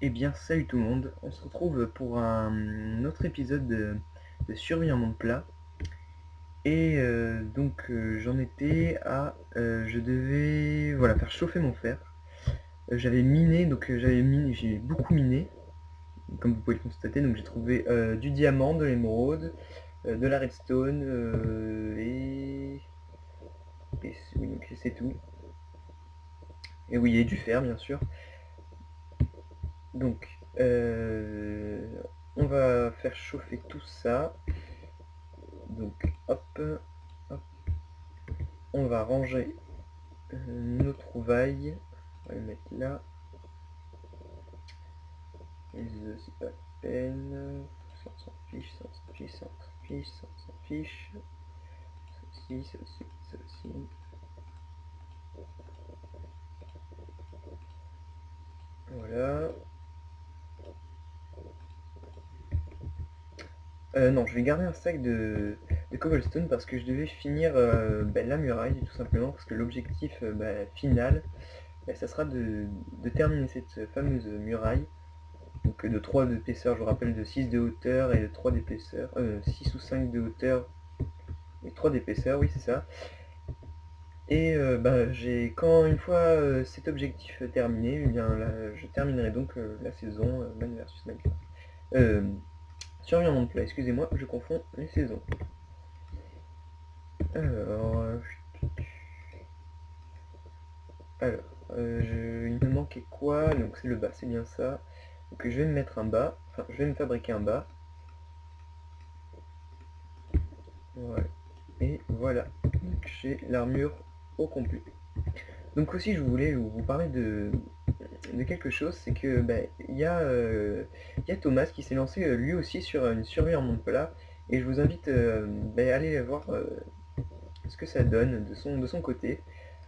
Eh bien, salut tout le monde, on se retrouve pour un autre épisode de Survie en monde plat. Et j'en étais à... je devais voilà, faire chauffer mon fer. J'avais miné, j'ai beaucoup miné, comme vous pouvez le constater. Donc j'ai trouvé du diamant, de l'émeraude, de la redstone, oui, donc c'est tout. Et oui, et du fer bien sûr. Donc, on va faire chauffer tout ça. Donc, hop, hop, on va ranger nos trouvailles. On va les mettre là. Les œufs, c'est pas la peine. Ça, on s'en fiche, ça, on s'en fiche, ça, on s'en fiche, ça, on s'en fiche. Ça aussi, ça aussi, ça aussi. Voilà. Non, je vais garder un sac de cobblestone parce que je devais finir la muraille, tout simplement, parce que l'objectif final, ça sera de terminer cette fameuse muraille. Donc de 3 d'épaisseur, je vous rappelle, de 6 de hauteur et de 3 d'épaisseur, 6 ou 5 de hauteur et 3 d'épaisseur, oui c'est ça. Et quand une fois cet objectif terminé, eh bien là, je terminerai donc la saison Man vs Minecraft. Survie en monde plat, excusez-moi, je confonds les saisons. Alors, alors il me manquait quoi? Donc c'est le bas, c'est bien ça. Donc je vais me mettre un bas, enfin je vais me fabriquer un bas. Voilà. Et voilà, donc j'ai l'armure au complet. Donc aussi je voulais vous parler de quelque chose, c'est que y a Thomas qui s'est lancé lui aussi sur une survie en monde plat, et je vous invite à aller voir ce que ça donne de son côté.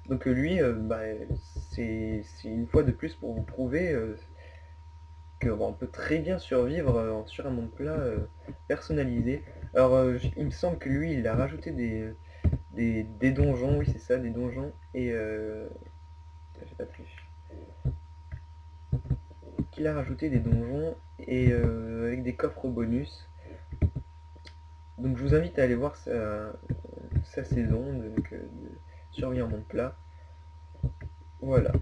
Donc c'est une fois de plus pour vous prouver qu'on peut très bien survivre sur un monde plat personnalisé. Alors il me semble que lui il a rajouté des donjons, oui c'est ça, des donjons, et j'ai pas de flèche. Qu'il a rajouté des donjons et avec des coffres bonus. Donc je vous invite à aller voir sa saison de survie en monde plat. Voilà.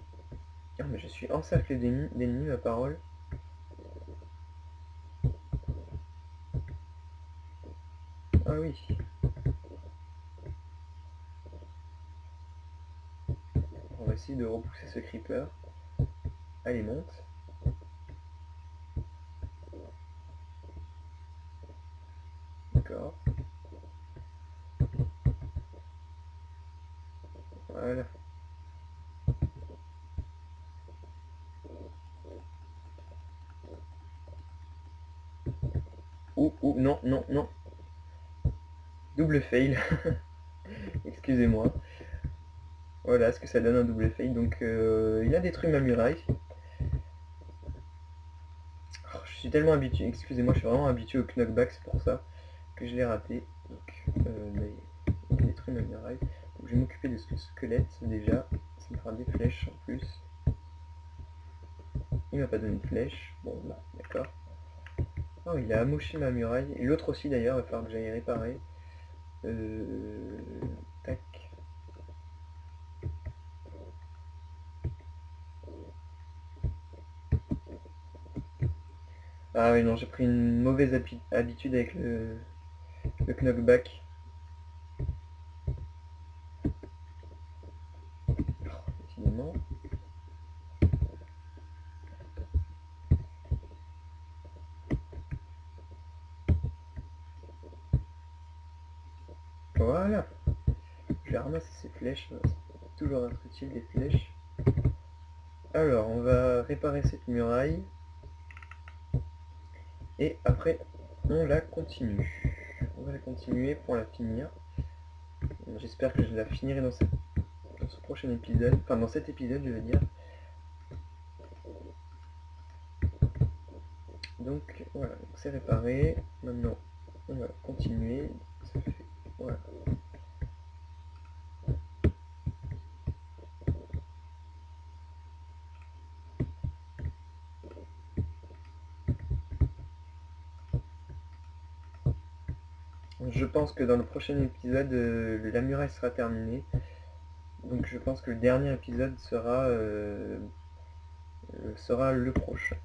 Ah, mais je suis encerclé d'ennemis, ma parole. Ah oui. On va essayer de repousser ce creeper. Allez, monte. D'accord. Voilà. Non, non, non. Double fail. Excusez-moi. Voilà ce que ça donne un double fail. Donc il a détruit ma muraille. Oh, je suis tellement habitué, excusez-moi, je suis vraiment habitué au knockback, c'est pour ça que je l'ai raté. Donc il a détruit ma muraille. Donc, je vais m'occuper de ce squelette déjà. Ça me fera des flèches en plus. Il m'a pas donné de flèche. Bon bah d'accord. Oh, il a amoché ma muraille. Et l'autre aussi d'ailleurs, il va falloir que j'aille réparer. Euh, Tac. Ah oui non, j'ai pris une mauvaise habitude avec le knockback. Oh, décidément. Voilà. Je vais ramasser ces flèches. C'est toujours être utile des flèches. Alors, on va réparer cette muraille. Et après, on la continue. On va la continuer pour la finir. J'espère que je la finirai dans ce prochain épisode. Enfin, dans cet épisode, je veux dire. Donc, voilà. C'est réparé. Maintenant, on va continuer. Ça fait... Voilà. Je pense que dans le prochain épisode, la muraille sera terminée. Donc je pense que le dernier épisode sera le prochain.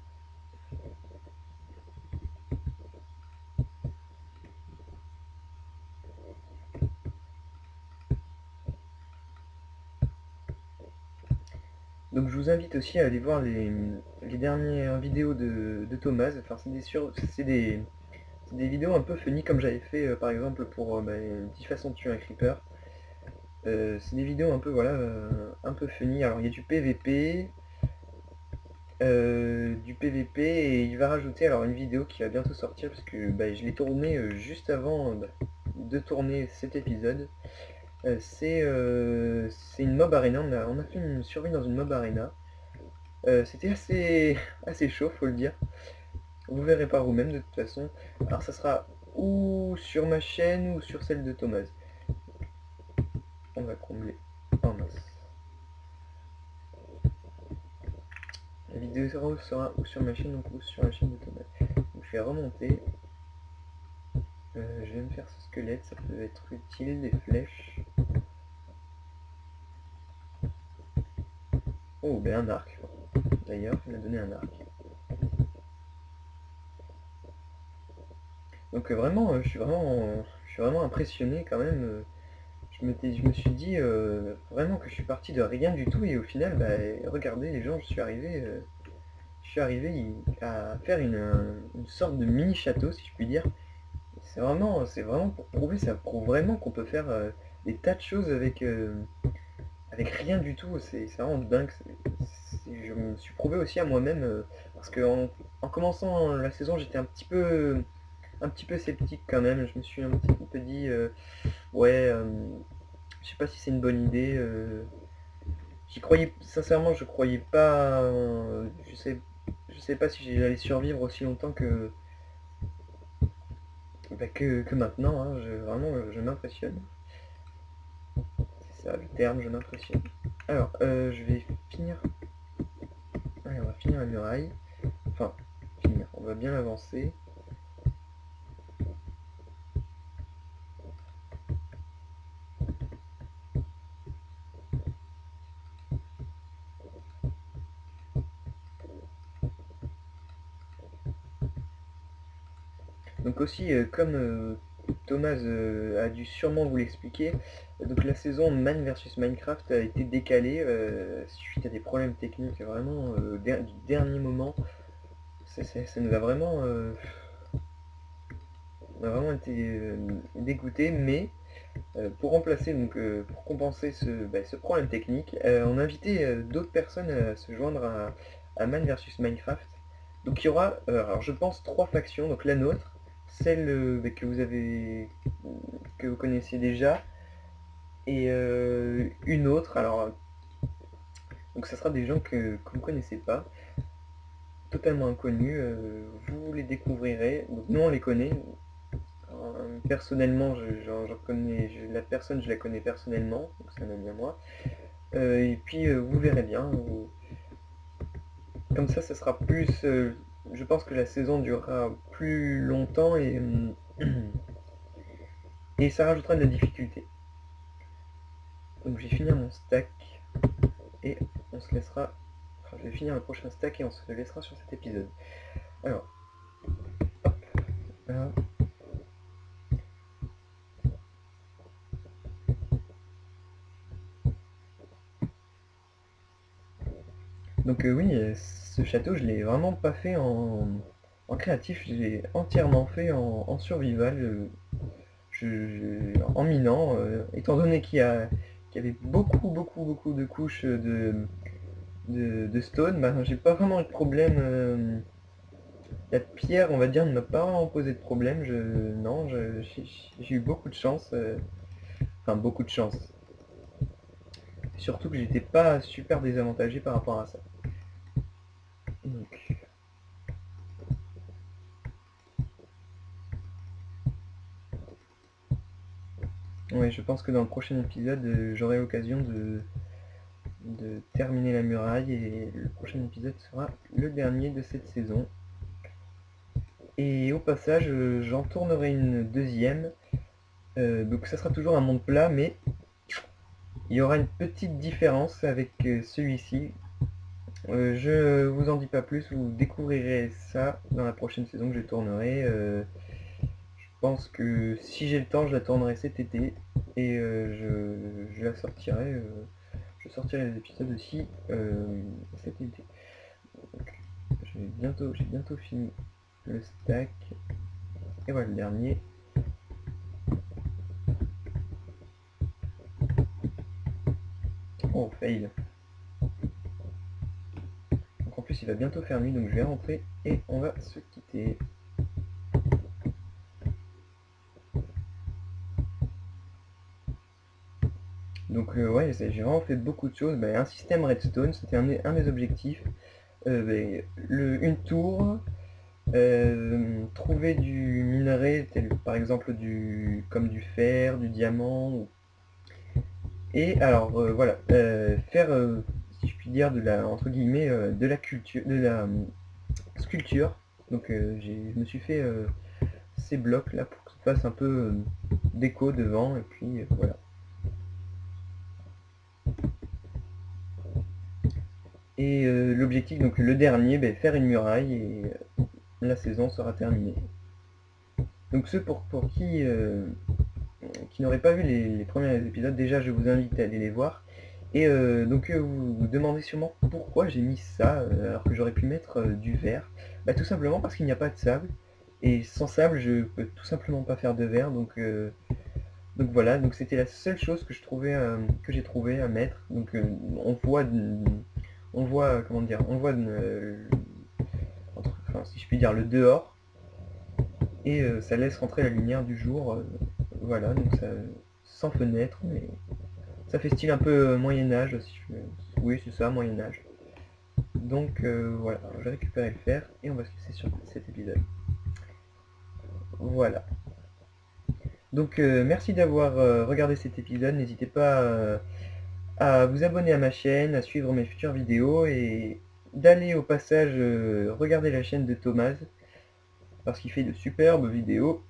Donc je vous invite aussi à aller voir les dernières vidéos de Thomas. Enfin, c'est des vidéos un peu funny comme j'avais fait par exemple pour 10 façons de tuer un creeper. C'est des vidéos un peu voilà un peu funny. Alors il y a du PVP et il va rajouter alors une vidéo qui va bientôt sortir parce que je l'ai tournée juste avant de tourner cet épisode. C'est une mob arena, on a fait une survie dans une mob arena. C'était assez, assez chaud, faut le dire. Vous verrez par vous-même de toute façon. Alors ça sera ou sur ma chaîne ou sur celle de Thomas. On va combler. Oh mince. La vidéo sera ou sur ma chaîne ou sur la chaîne de Thomas. Donc je vais remonter. Je vais me faire ce squelette, ça peut être utile, des flèches. Oh, ben un arc. D'ailleurs, il m'a donné un arc. Donc vraiment, je suis vraiment impressionné quand même. Je me suis dit vraiment que je suis parti de rien du tout et au final, regardez les gens, je suis arrivé à faire une sorte de mini château, si je puis dire. C'est vraiment pour prouver, ça prouve vraiment qu'on peut faire des tas de choses avec rien du tout. C'est vraiment dingue. Je me suis prouvé aussi à moi-même parce que en commençant la saison, j'étais un petit peu sceptique quand même. Je me suis un petit peu dit, ouais, je sais pas si c'est une bonne idée. J'y croyais, sincèrement, je croyais pas. Je sais pas si j'allais survivre aussi longtemps que maintenant. Hein. Vraiment, je m'impressionne. C'est ça le terme, je m'impressionne. Alors, je vais finir. Allez, on va finir la muraille. Enfin, finir. On va bien avancer. Donc aussi, comme Thomas a dû sûrement vous l'expliquer, donc la saison Man vs Minecraft a été décalée suite à des problèmes techniques vraiment du dernier moment. Ça nous a on a vraiment été dégoûtés, mais pour remplacer, donc pour compenser ce problème technique, on a invité d'autres personnes à se joindre à Man vs Minecraft. Donc il y aura, alors je pense, trois factions. Donc la nôtre, celle que vous connaissez déjà, et une autre. Alors donc ça sera des gens que vous ne connaissez pas, totalement inconnus. Vous les découvrirez. Donc nous on les connaît. Personnellement, j'en connais, la personne, je la connais personnellement, donc c'est un ami à moi. Et puis vous verrez bien. Comme ça sera plus. Je pense que la saison durera plus longtemps et ça rajoutera de la difficulté. Donc je vais finir mon stack et on se laissera. Enfin, je vais finir le prochain stack et on se laissera sur cet épisode. Alors, hop, là. Donc oui, ce château, je l'ai vraiment pas fait en créatif, je l'ai entièrement fait en survival, en minant, étant donné qu'il y avait beaucoup de couches de stone, j'ai pas vraiment eu de problème. La pierre, on va dire, ne m'a pas vraiment posé de problème. Non, j'ai eu beaucoup de chance. Enfin, beaucoup de chance. Surtout que j'étais pas super désavantagé par rapport à ça. Donc, ouais, je pense que dans le prochain épisode, j'aurai l'occasion de terminer la muraille et le prochain épisode sera le dernier de cette saison. Et au passage, j'en tournerai une deuxième Donc ça sera toujours un monde plat, mais il y aura une petite différence avec celui-ci. Je vous en dis pas plus, vous découvrirez ça dans la prochaine saison que je tournerai. Je pense que si j'ai le temps, je la tournerai cet été et je la sortirai. Je sortirai les épisodes aussi cet été. Donc, j'ai bientôt fini le stack. Et voilà le dernier. Oh, fail. Donc en plus il va bientôt faire nuit, donc je vais rentrer et on va se quitter. Donc ouais, j'ai vraiment fait beaucoup de choses. Un système redstone, c'était un des objectifs. Une tour, trouver du minerai, par exemple comme du fer, du diamant. Et alors voilà, faire, si je puis dire, entre guillemets, de la culture, de la sculpture. Donc je me suis fait ces blocs là pour que ça fasse un peu déco devant et puis voilà. Et l'objectif, donc le dernier, faire une muraille et la saison sera terminée. Donc ceux pour qui n'auraient pas vu les premiers épisodes, déjà je vous invite à aller les voir. Et donc vous vous demandez sûrement pourquoi j'ai mis ça alors que j'aurais pu mettre du verre. Tout simplement parce qu'il n'y a pas de sable. Et sans sable, je peux tout simplement pas faire de verre. Donc voilà, donc c'était la seule chose que j'ai trouvé à mettre. Donc on voit comment dire, on voit enfin, si je puis dire le dehors et ça laisse rentrer la lumière du jour. Voilà, donc ça sans fenêtre, mais ça fait style un peu Moyen Âge. Oui, c'est ça, Moyen Âge. Donc voilà, je vais récupérer le fer et on va se laisser sur cet épisode. Voilà. Donc merci d'avoir regardé cet épisode. N'hésitez pas à vous abonner à ma chaîne, à suivre mes futures vidéos et d'aller au passage regarder la chaîne de Thomas parce qu'il fait de superbes vidéos.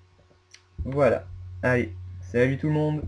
Voilà. Allez, salut tout le monde!